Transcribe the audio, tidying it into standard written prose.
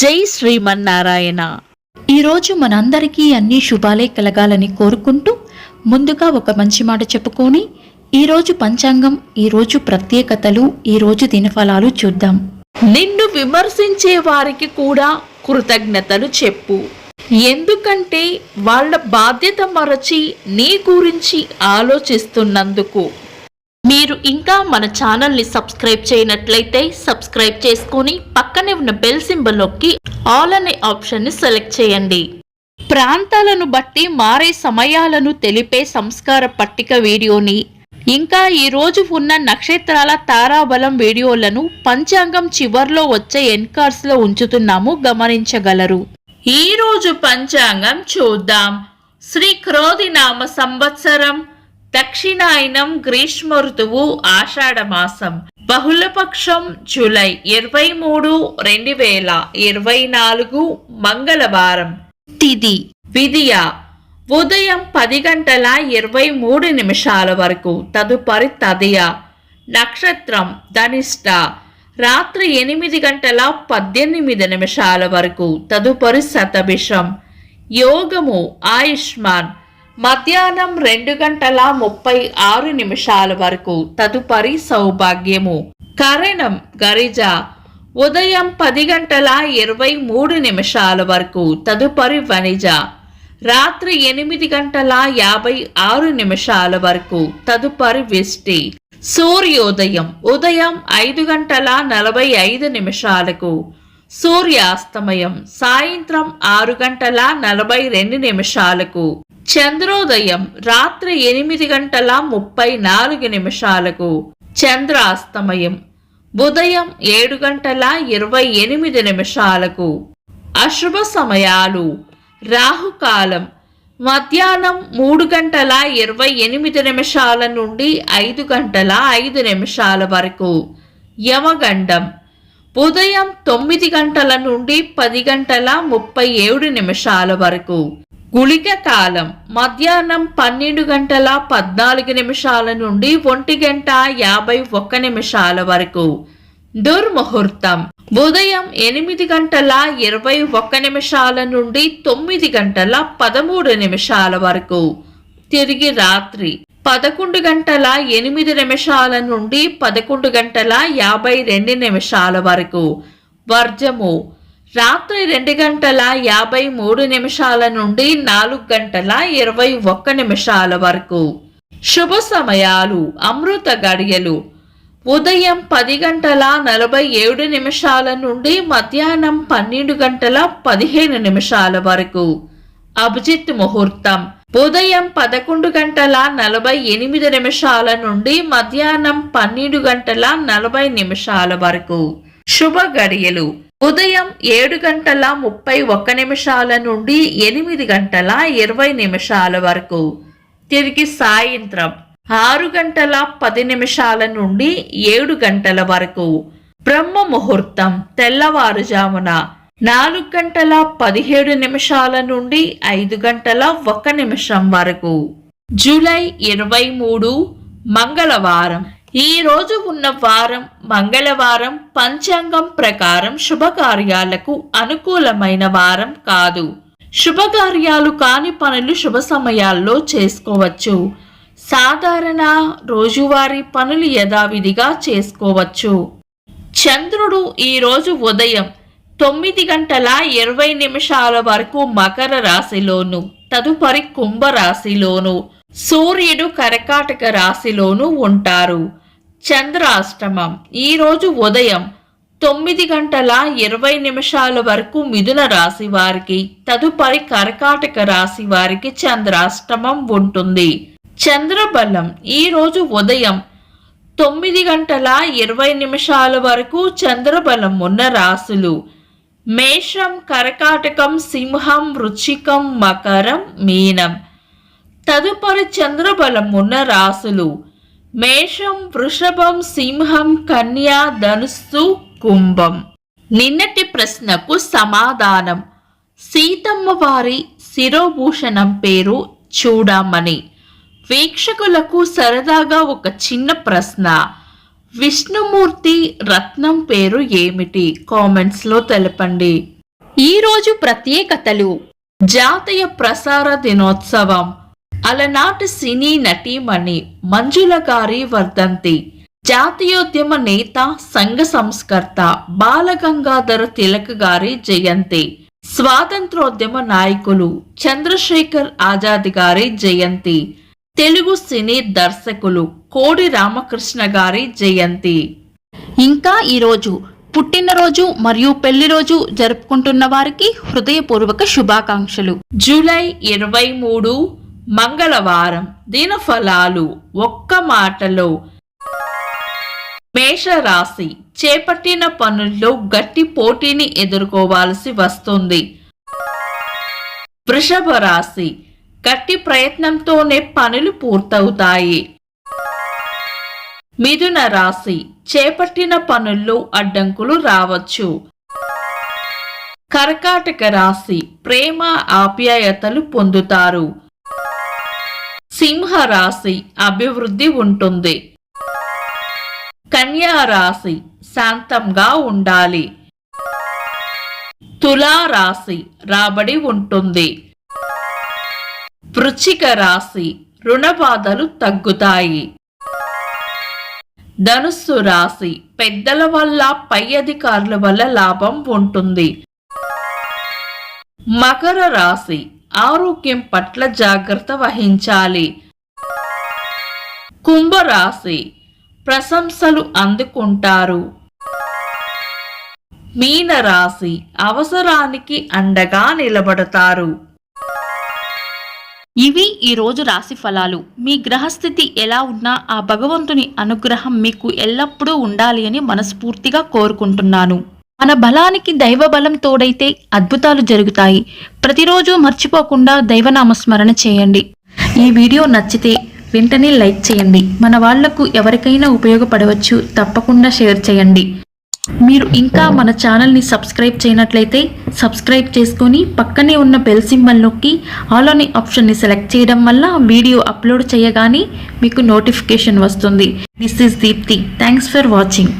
జై శ్రీమన్నారాయణ. ఈరోజు మనందరికీ అన్ని శుభాలే కలగాలని కోరుకుంటూ ముందుగా ఒక మంచి మాట చెప్పుకొని ఈరోజు పంచాంగం, ఈరోజు ప్రత్యేకతలు, ఈరోజు దినఫలాలు చూద్దాం. నిన్ను విమర్శించే వారికి కూడా కృతజ్ఞతలు చెప్పు. ఎందుకంటే వాళ్ళ బాధ్యత మరచి నీ గురించి ఆలోచిస్తున్నందుకు. మీరు ఇంకా మన ఛానల్ని సబ్స్క్రైబ్ చేయనట్లయితే సబ్స్క్రైబ్ చేసుకొని పక్కనే ఉన్న బెల్ సింబల్ నొక్కి ఆల్ అనే ఆప్షన్ని సెలెక్ట్ చేయండి. ప్రాంతాలను బట్టి మారే సమయాలను తెలిపే సంస్కార పట్టిక వీడియోని, ఇంకా ఈరోజు ఉన్న నక్షత్రాల తారాబలం వీడియోలను పంచాంగం చివర్లో వచ్చే ఎన్కార్డ్స్లో ఉంచుతున్నాము, గమనించగలరు. ఈరోజు పంచాంగం చూద్దాం. శ్రీ క్రోధినామ సంవత్సరం, దక్షిణాయనం, గ్రీష్మ ఋతువు, ఆషాఢమాసం, బహుళపక్షం, జూలై 23, 2024 మంగళవారం. తిథి విదియ, ఉదయం 10:23 వరకు, తదుపరి తదియ. నక్షత్రం ధనిష్ట, రాత్రి 8:18 వరకు, తదుపరి శతభిషం. యోగము ఆయుష్మాన్, మధ్యాహ్నం 2:36 వరకు, తదుపరి సౌభాగ్యము. కరణం గరిజ, ఉదయం 10:23 వరకు, తదుపరి వనిజ. రాత్రి 8:56 వరకు, తదుపరి విష్టి. సూర్యోదయం ఉదయం 5:45, సూర్యాస్తమయం సాయంత్రం 6:42. చంద్రోదయం రాత్రి 8:34, చంద్రాస్తమయం ఉదయం 7:28. అశుభ సమయాలు: రాహుకాలం మధ్యాహ్నం 3:28 నుండి 5:05 వరకు, యమగండం ఉదయం 9 గంటల నుండి 10:37 వరకు, గుళిక కాలం మధ్యాహ్నం 12:14 నుండి 1:51 వరకు, దుర్ముహూర్తం ఉదయం 8:21 నుండి 9:13 వరకు, తిరిగి రాత్రి 11:08 నుండి 11:52 వరకు, వర్జము రాత్రి 2:53 నుండి 4:21 వరకు. శుభ సమయాలు: అమృత గడియలు ఉదయం 10:47 నుండి మధ్యాహ్నం 12:15 వరకు, అభిజిత్ ముహూర్తం ఉదయం 11:48 నుండి మధ్యాహ్నం 12:40 వరకు. శుభ గడియలు ఉదయం 7:31 నుండి 8:20 వరకు, తిరిగి సాయంత్రం 6:10 నుండి 7 వరకు. బ్రహ్మ ముహూర్తం తెల్లవారుజామున 4:17 నుండి 5:01 వరకు. జూలై 23 మంగళవారం. ఈ రోజు ఉన్న వారం మంగళవారం. పంచాంగం ప్రకారం శుభకార్యాలకు అనుకూలమైన వారం కాదు. శుభకార్యాలు కాని పనులు శుభ సమయాల్లో చేసుకోవచ్చు. సాధారణ రోజువారీ పనులు యథావిధిగా చేసుకోవచ్చు. చంద్రుడు ఈరోజు ఉదయం 9:20 వరకు మకర రాశిలోను, తదుపరి కుంభరాశిలోను, సూర్యుడు కర్కాటక రాశిలోను ఉంటారు. చంద్రాష్టమం ఈరోజు ఉదయం 9:20 వరకు మిథున రాశి వారికి, తదుపరి కర్కాటక రాశి వారికి చంద్రాష్టమం ఉంటుంది. చంద్రబలం ఈరోజు ఉదయం 9:20 వరకు చంద్రబలం ఉన్న రాశులు మేషం, కర్కాటకం, సింహం, వృశ్చికం, మకరం, మీనం. తదుపరి చంద్రబలం ఉన్న రాశులు మేషం, వృషభం, సింహం, కన్యా, ధనుస్సు, కుంభం. నిన్నటి ప్రశ్నకు సమాధానం: సీతమ్మ వారి శిరోభూషణం పేరు చూడమని. వీక్షకులకు సరదాగా ఒక చిన్న ప్రశ్న: విష్ణుమూర్తి రత్నం పేరు ఏమిటి? కామెంట్స్లో తెలపండి. ఈరోజు ప్రత్యేకతలు. జాతీయ ప్రసార దినోత్సవం, అలనాటి సినీ నటీమణి మంజుల గారి వర్ధంతి, జాతీయోద్యమ నేత సంఘ సంస్కర్త బాలగంగాధర తిలక్ గారి జయంతి, స్వాతంత్రోద్యమ నాయకులు చంద్రశేఖర్ ఆజాద్ గారి జయంతి, తెలుగు సినీ దర్శకులు కోడి రామకృష్ణ గారి జయంతి. ఇంకా ఈరోజు పుట్టినరోజు మరియు పెళ్లి రోజు జరుపుకుంటున్న వారికి హృదయపూర్వక శుభాకాంక్షలు. జూలై 23 మంగళవారం. దినఫలాలు ఒక్క మాటలో. మేషరాశి, చేపట్టిన పనుల్లో గట్టి పోటీని ఎదుర్కోవాల్సి వస్తుంది. వృషభ రాశి, గట్టి ప్రయత్నంతోనే పనులు పూర్తవుతాయి. మిథున రాశి, చేపట్టిన పనుల్లో అడ్డంకులు రావచ్చు. కర్కాటక రాశి, ప్రేమ ఆప్యాయతలు పొందుతారు. సింహ రాశి, అభివృద్ధి ఉంటుంది. కన్యా రాశి, శాంతంగా ఉండాలి. తులా రాశి, రాబడి ఉంటుంది. వృశ్చిక రాశి, రుణ బాధలు తగ్గుతాయి. ధనుస్సు రాశి, పెద్దల వల్ల పై అధికారుల వల్ల లాభం ఉంటుంది. మకర రాశి, ఆరోగ్యం పట్ల జాగ్రత్త వహించాలి. కుంభరాశి, ప్రశంసలు అందుకుంటారు. మీన రాశి, అవసరానికి అండగా నిలబడతారు. ఇవి ఈరోజు రాశి ఫలాలు. మీ గ్రహస్థితి ఎలా ఉన్నా ఆ భగవంతుని అనుగ్రహం మీకు ఎల్లప్పుడూ ఉండాలి అని మనస్ఫూర్తిగా కోరుకుంటున్నాను. మన బలానికి దైవ బలం తోడైతే అద్భుతాలు జరుగుతాయి. ప్రతిరోజు మర్చిపోకుండా దైవనామస్మరణ చేయండి. ఈ వీడియో నచ్చితే వెంటనే లైక్ చేయండి. మన వాళ్లకు ఎవరికైనా ఉపయోగపడవచ్చు. తప్పకుండా షేర్ చేయండి. మీరు ఇంకా మన ఛానల్ని సబ్స్క్రైబ్ చేయనట్లయితే సబ్స్క్రైబ్ చేసుకొని పక్కనే ఉన్న బెల్ సింబల్ నొక్కి ఆల్ అనే ఆప్షన్ని సెలెక్ట్ చేయడం వల్ల వీడియో అప్లోడ్ చేయగానే మీకు నోటిఫికేషన్ వస్తుంది. This is Deepthi. Thanks for watching.